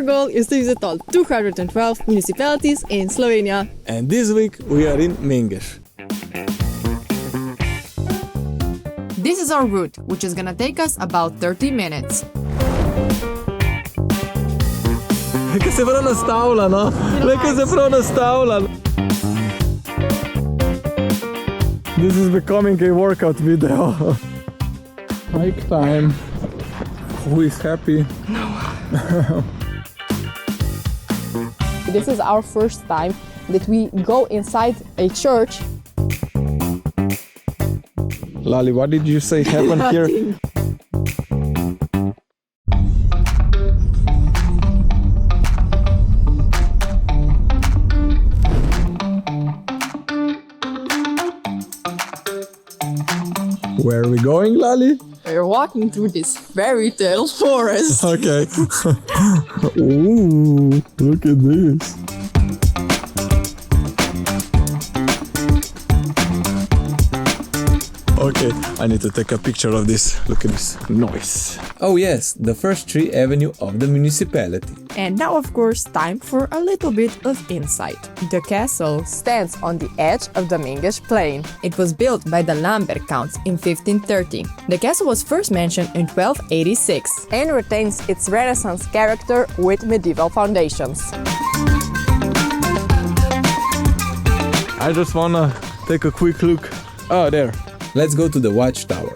Our goal is to visit all 212 municipalities in Slovenia. And this week we are in Mengeš. This is our route, which is gonna take us about 30 minutes. Kaj se prav nastavlja, no? Kaj se prav nastavlja. This is becoming a workout video. Hike time. Who is happy? No. This is our first time that we go inside a church. Lali, what did you say happened here? Where are we going, Lali? We're walking through this fairy tale forest. Okay. Ooh, look at this. Okay, I need to take a picture of this. Look at this noise. Oh yes, the first tree avenue of the municipality. And now, of course, time for a little bit of insight. The castle stands on the edge of the Mengeš plain. It was built by the Lambert counts in 1530. The castle was first mentioned in 1286 and retains its Renaissance character with medieval foundations. I just wanna take a quick look. Oh, there. Let's go to the watchtower.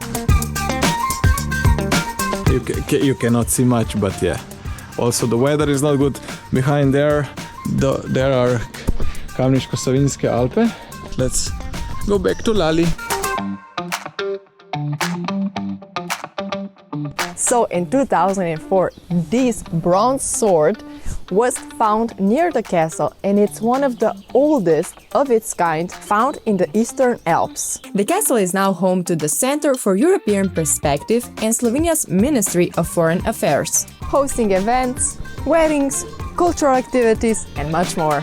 You cannot see much, but yeah. Also, the weather is not good. Behind there are Kamniško-Savinjske Alpe. Let's go back to Lali. So in 2004, this bronze sword was found near the castle, and it's one of the oldest of its kind found in the Eastern Alps. The castle is now home to the Center for European Perspective and Slovenia's Ministry of Foreign Affairs, hosting events, weddings, cultural activities, and much more.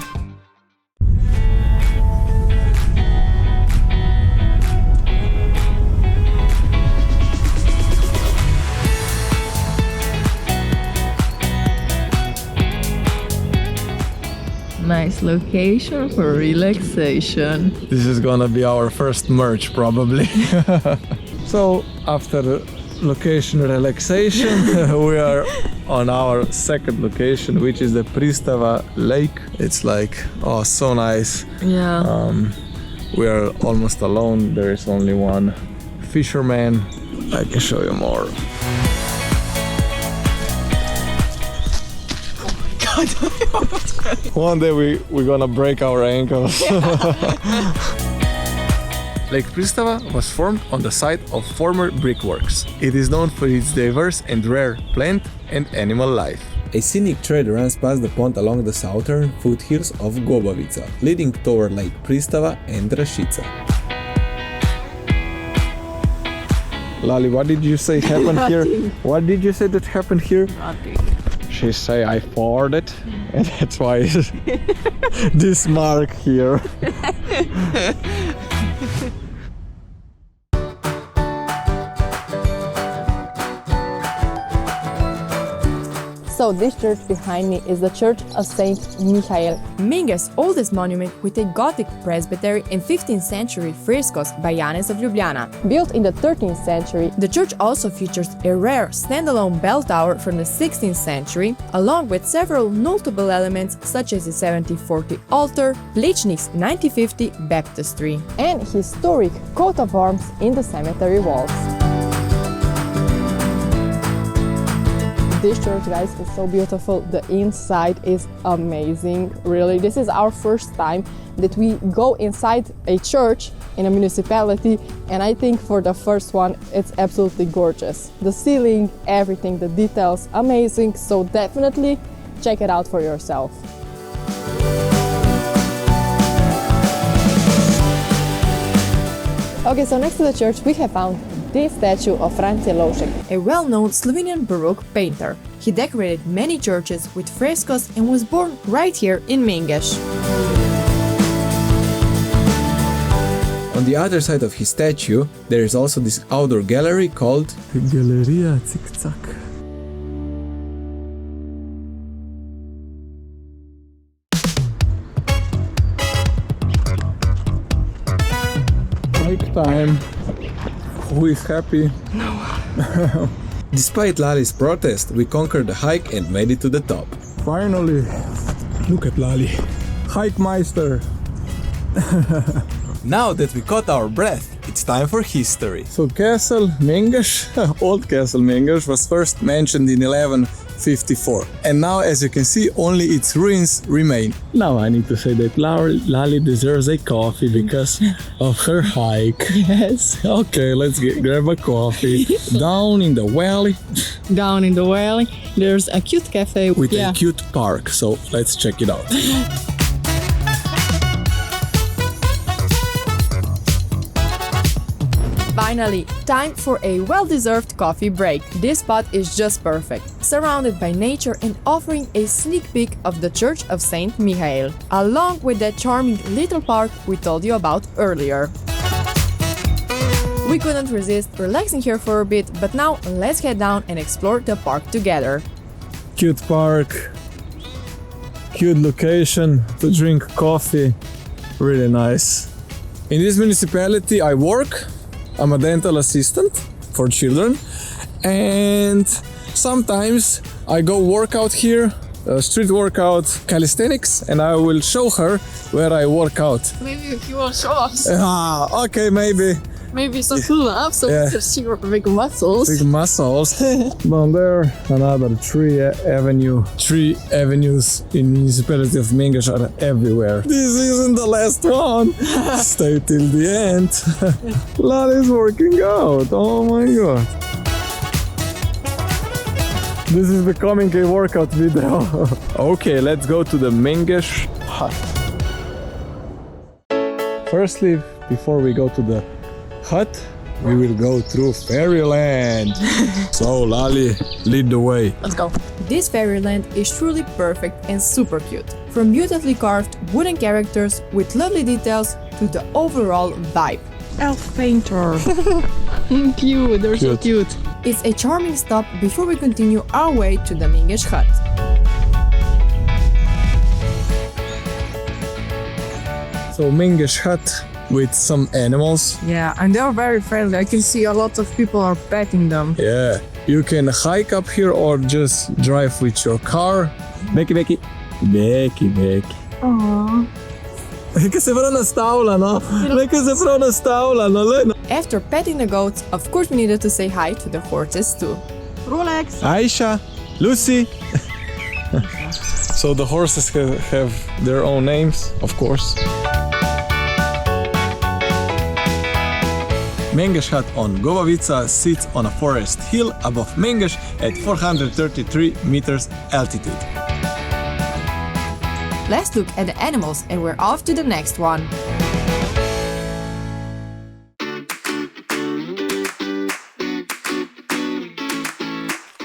Nice location for relaxation. This is gonna be our first merge, probably. So, after location relaxation, we are on our second location, which is the Pristava Lake. It's like, oh, so nice. Yeah. We are almost alone. There is only one fisherman. I can show you more. One day we're gonna break our ankles. Lake Pristava was formed on the site of former brickworks. It is known for its diverse and rare plant and animal life. A scenic trail runs past the pond along the southern foothills of Gobavica, leading toward Lake Pristava and Rašica. Lali, what did you say happened here? What did you say that happened here? Nothing. She say I farted, and that's why this mark here. So this church behind me is the Church of Saint Michael, Mengeš's oldest monument with a Gothic presbytery and 15th century frescoes by Janez of Ljubljana. Built in the 13th century, the church also features a rare standalone bell tower from the 16th century, along with several notable elements such as the 1740 altar, Plečnik's 1950 baptistry, and historic coat of arms in the cemetery walls. This church, guys, is so beautiful. The inside is amazing, really. This is our first time that we go inside a church in a municipality, and I think for the first one, it's absolutely gorgeous. The ceiling, everything, the details, amazing. So definitely check it out for yourself. Okay, so next to the church, we have found this statue of Franz Jelovšek, a well-known Slovenian Baroque painter. He decorated many churches with frescoes and was born right here in Mengeš. On the other side of his statue, there is also this outdoor gallery called Galeria Zigzag. time. Who is happy? No. Despite Lali's protest, we conquered the hike and made it to the top. Finally! Look at Lali. Hike Meister! Now that we caught our breath, it's time for history. So Castle Mengeš, old Castle Mengeš, was first mentioned in 1154. And now, as you can see, only its ruins remain. Now I need to say that Lali deserves a coffee because of her hike. Yes. Okay, let's grab a coffee. Down in the valley. Down in the valley, there's a cute cafe With a cute park, so let's check it out. Finally, time for a well-deserved coffee break. This spot is just perfect, surrounded by nature and offering a sneak peek of the Church of Saint Michael, along with that charming little park we told you about earlier. We couldn't resist relaxing here for a bit, but now let's head down and explore the park together. Cute park, cute location to drink coffee, really nice. In this municipality I work. I'm a dental assistant for children, and sometimes I go work out here, street workout, calisthenics, and I will show her where I work out. Maybe if you will show us. Okay, maybe. Maybe some pull up so we can see your big muscles. Big muscles. Down there, another tree avenue. Tree avenues in municipality of Mengeš are everywhere. This isn't the last one. Stay till the end. Lali's working out. Oh my god. This is becoming a workout video. Okay, let's go to the Mengeš hut. Firstly, before we go to the hut, we will go through Fairyland. So Lali, lead the way. Let's go. This Fairyland is truly perfect and super cute. From beautifully carved wooden characters with lovely details to the overall vibe. Elf painter. Cute, they're so cute. It's a charming stop before we continue our way to the Mengeš hut. So Mengeš hut with some animals. Yeah, and they're very friendly. I can see a lot of people are petting them. Yeah, you can hike up here or just drive with your car. Becky. Aww. Neka se prav nastavlja, no. Neka se prav nastavlja, no. After petting the goats, of course we needed to say hi to the horses too. Rolex. Aisha, Lucy. So the horses have their own names, of course. Mengeš hut on Gobavica sits on a forest hill above Mengeš at 433 meters altitude. Let's look at the animals and we're off to the next one.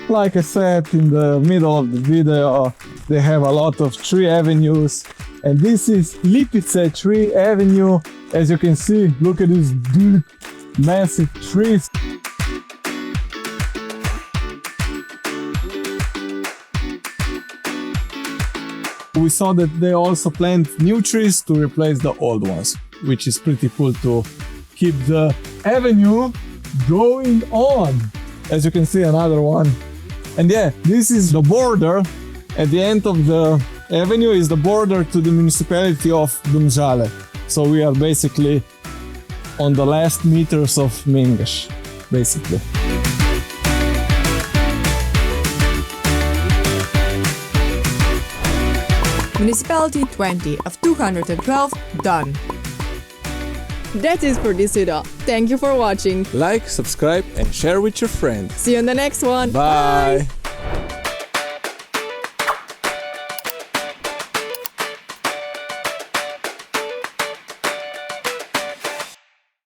Like I said in the middle of the video, they have a lot of tree avenues. And this is Lipce tree avenue. As you can see, look at these big, massive trees. We saw that they also plant new trees to replace the old ones, which is pretty cool to keep the avenue going on. As you can see, another one. And yeah, this is the border. At the end of the avenue is the border to the municipality of Jablje. So we are basically on the last meters of Mengeš, basically. Municipality 20 of 212 done. That's it for this video. Thank you for watching. Like, subscribe and share with your friends. See you in the next one. Bye.